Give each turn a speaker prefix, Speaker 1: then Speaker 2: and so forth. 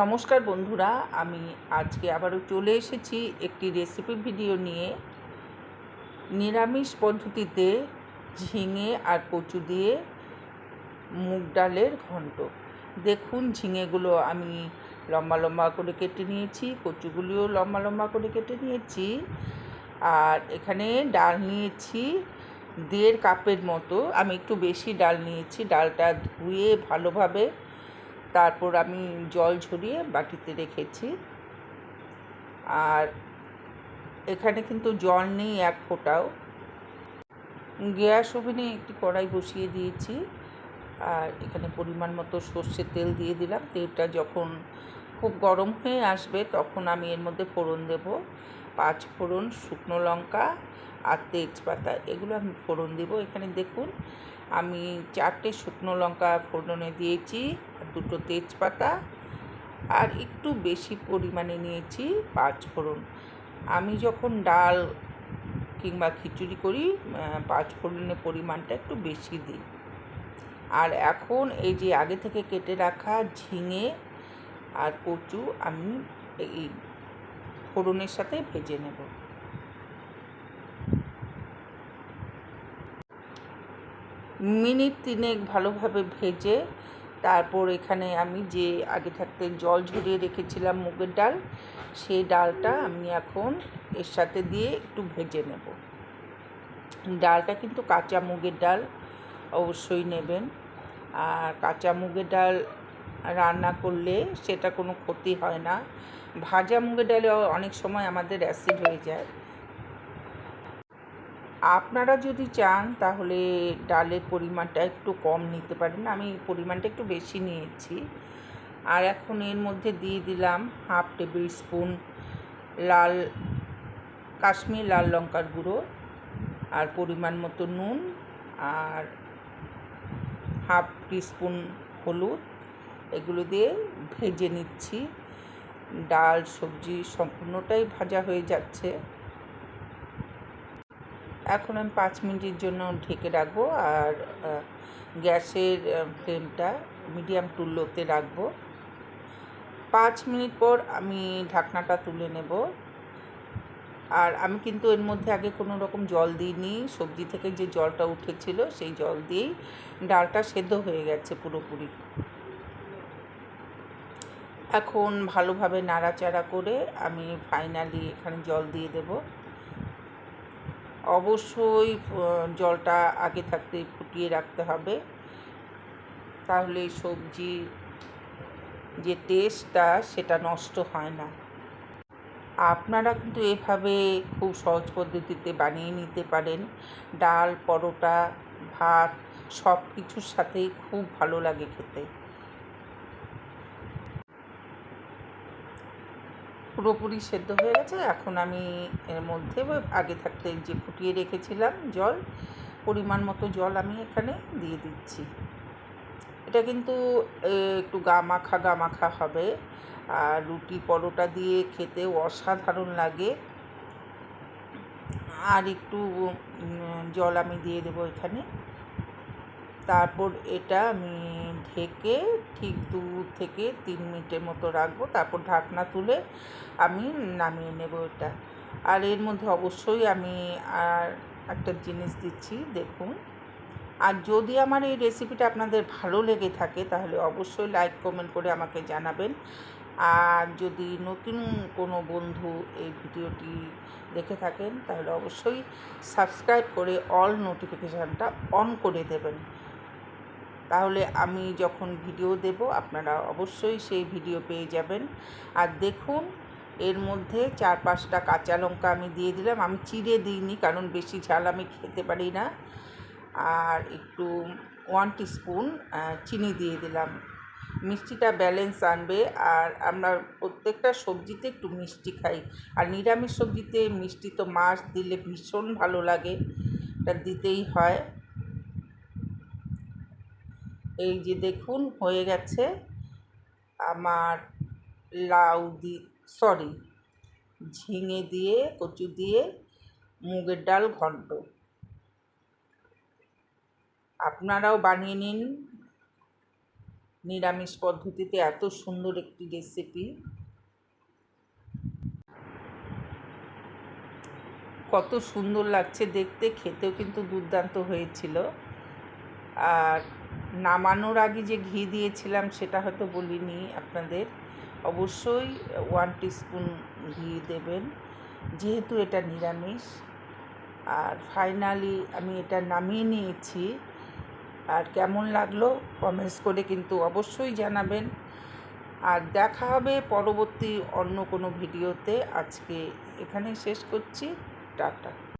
Speaker 1: নমস্কার বন্ধুরা, আমি আজকে আবারও চলে এসেছি একটি রেসিপি ভিডিও নিয়ে। নিরামিষ পদ্ধতিতে ঝিঙে আর কচু দিয়ে মুগ ডালের ঘন্ট। দেখুন, ঝিঙেগুলো আমি লম্বা লম্বা করে কেটে নিয়েছি, কচুগুলিও লম্বা লম্বা করে কেটে নিয়েছি। আর এখানে ডাল নিয়েছি 1.5 কাপের মতো। আমি একটু বেশি ডাল নিয়েছি। ডালটা ধুয়ে ভালোভাবে তারপর আমি জল ঝরিয়ে বাটিতে রেখেছি। আর এখানে কিন্তু জল নেই এক ফোঁটাও। গ্যাস ওভেনে একটি কড়াই বসিয়ে দিয়েছি, আর এখানে পরিমাণ মতো সর্ষের তেল দিয়ে দিলাম। তেলটা যখন খুব গরম হয়ে আসবে তখন আমি এর মধ্যে ফোড়ন দেব। 5 ফোড়ন, শুকনো লঙ্কা আর তেজপাতা, এগুলো আমি ফোড়ন দেব। এখানে দেখুন, আমি 4টে শুকনো লঙ্কা ফোড়নে দিয়েছি, আর 2টো তেজপাতা, আর একটু বেশি পরিমাণে নিয়েছি 5 ফোড়ন। আমি যখন ডাল কিংবা খিচুড়ি করি 5 ফোড়নের পরিমাণটা একটু বেশি দিই। আর এখন এই যে আগে থেকে কেটে রাখা ঝিঙে আর কচু আমি এই ফোড়নের সাথে ভেজে নেব। মিনিট 3 ভালোভাবে ভেজে তারপর এখানে আমি যে আগে থাকতে জল ঝরিয়ে রেখেছিলাম মুগের ডাল, সেই ডালটা আমি এখন এর সাথে দিয়ে একটু ভেজে নেব। ডালটা কিন্তু কাঁচা মুগের ডাল অবশ্যই নেবেন। আর কাঁচা মুগের ডাল রান্না করলে সেটা কোনো ক্ষতি হয় না। ভাজা মুগের ডালে অনেক সময় আমাদের অ্যাসিড হয়ে যায়। আপনারা যদি চান তাহলে ডালের পরিমাণটা একটু কম নিতে পারেন, আমি পরিমাণটা একটু বেশি নিয়েছি। আর এখন এর মধ্যে দিয়ে দিলাম 1/2 টেবিল স্পুন কাশ্মীর লাল লঙ্কার গুঁড়ো, আর পরিমাণ মতো নুন, আর 1/2 টিস্পুন হলুদ। এগুলো দিয়ে ভেজে নিচ্ছি। ডাল সবজি সম্পূর্ণটাই ভাজা হয়ে যাচ্ছে। এখন আমি 5 মিনিটের জন্য ঢেকে রাখবো, আর গ্যাসের ফ্লেমটা মিডিয়াম টু লোতে রাখবো। 5 মিনিট পর আমি ঢাকনাটা তুলে নেব। আর আমি কিন্তু এর মধ্যে আগে কোনো রকম জল দিইনি। সবজি থেকে যে জলটা উঠেছিল সেই জল দিয়েই ডালটা সেদ্ধ হয়ে গেছে পুরোপুরি। এখন ভালোভাবে নাড়াচাড়া করে আমি ফাইনালি এখানে জল দিয়ে দেব। অবশ্যই জলটা আগে থাকতেই ফুটিয়ে রাখতে হবে, তাহলে সবজির যে টেস্টটা সেটা নষ্ট হয় না। আপনারা কিন্তু এভাবে খুব সহজ পদ্ধতিতে বানিয়ে নিতে পারেন। ডাল, পরোটা, ভাত সব কিছুর সাথেই খুব ভালো লাগে খেতে। পুরোপুরি সেদ্ধ হয়ে গেছে। এখন আমি এর মধ্যে আগে থাকতে যে ফুটিয়ে রেখেছিলাম জল, পরিমাণ মতো জল আমি এখানে দিয়ে দিচ্ছি। এটা কিন্তু একটু গা মাখা হবে, আর রুটি পরোটা দিয়ে খেতেও অসাধারণ লাগে। আর একটু জল আমি দিয়ে দেবো এখানে। তারপর এটা আমি ঢেকে ঠিক 2 থেকে 3 মিনিটের মতো রাখবো। তারপর ঢাকনা তুলে আমি নামিয়ে নেব এটা। আর এর মধ্যে অবশ্যই আমি আর একটা জিনিস দিচ্ছি, দেখুন। আর যদি আমার এই রেসিপিটা আপনাদের ভালো লেগে থাকে তাহলে অবশ্যই লাইক কমেন্ট করে আমাকে জানাবেন। আর যদি নতুন কোনো বন্ধু এই ভিডিওটি দেখে থাকেন তাহলে অবশ্যই সাবস্ক্রাইব করে অল নোটিফিকেশানটা অন করে দেবেন। তাহলে আমি যখন ভিডিও দেব আপনারা অবশ্যই সেই ভিডিও পেয়ে যাবেন। আর দেখুন, এর মধ্যে 4-5টা কাঁচা লঙ্কা আমি দিয়ে দিলাম। আমি চিড়ে দিইনি, কারণ বেশি ঝাল আমি খেতে পারি না। আর একটু 1 টিস্পুন চিনি দিয়ে দিলাম। মিষ্টিটা ব্যালেন্স আনবে। আর আমরা প্রত্যেকটা সবজিতে একটু মিষ্টি খাই, আর নিরামিষ সবজিতে মিষ্টি তো মাস্ট, দিলে ভীষণ ভালো লাগে, এটা দিতেই হয়। এই যে দেখুন, হয়ে গেছে আমার ঝিঙে দিয়ে কচু দিয়ে মুগের ডাল ঘন্ট। আপনারাও বানিয়ে নিন। নিরামিষ পদ্ধতিতে এত সুন্দর একটি রেসিপি। কত সুন্দর লাগছে দেখতে, খেতেও কিন্তু দুর্দান্ত হয়েছিল। আর নামানোর আগে যে ঘি দিয়েছিলাম সেটা হয়তো বলিনি আপনাদের, অবশ্যই 1 টিস্পুন ঘি দেবেন যেহেতু এটা নিরামিষ। আর ফাইনালি আমি এটা নামিয়ে নিয়েছি। আর কেমন লাগলো কমেন্টস করে কিন্তু অবশ্যই জানাবেন। আর দেখা হবে পরবর্তী অন্য কোনো ভিডিওতে। আজকে এখানেই শেষ করছি। টাটা।